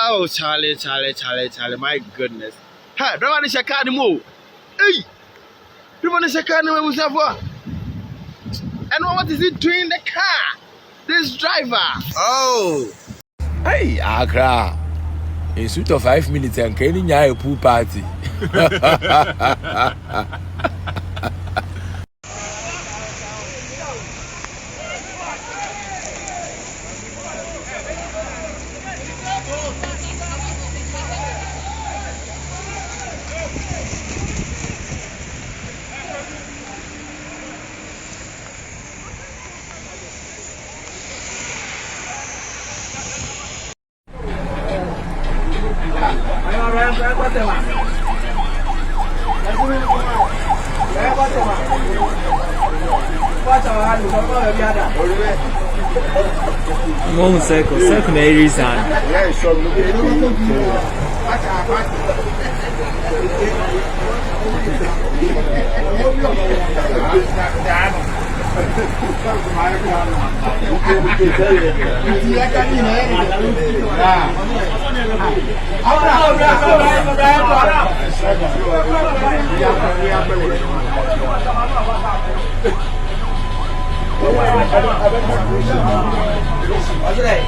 Oh, Charlie, my goodness. Hey, don't want to check out the move. Hey, don't want to check out the move, and what is it doing in the car? This driver. Oh. Hey, Accra. In suit of 5 minutes and can you a pool party? Vamos seco na irisan. What's today?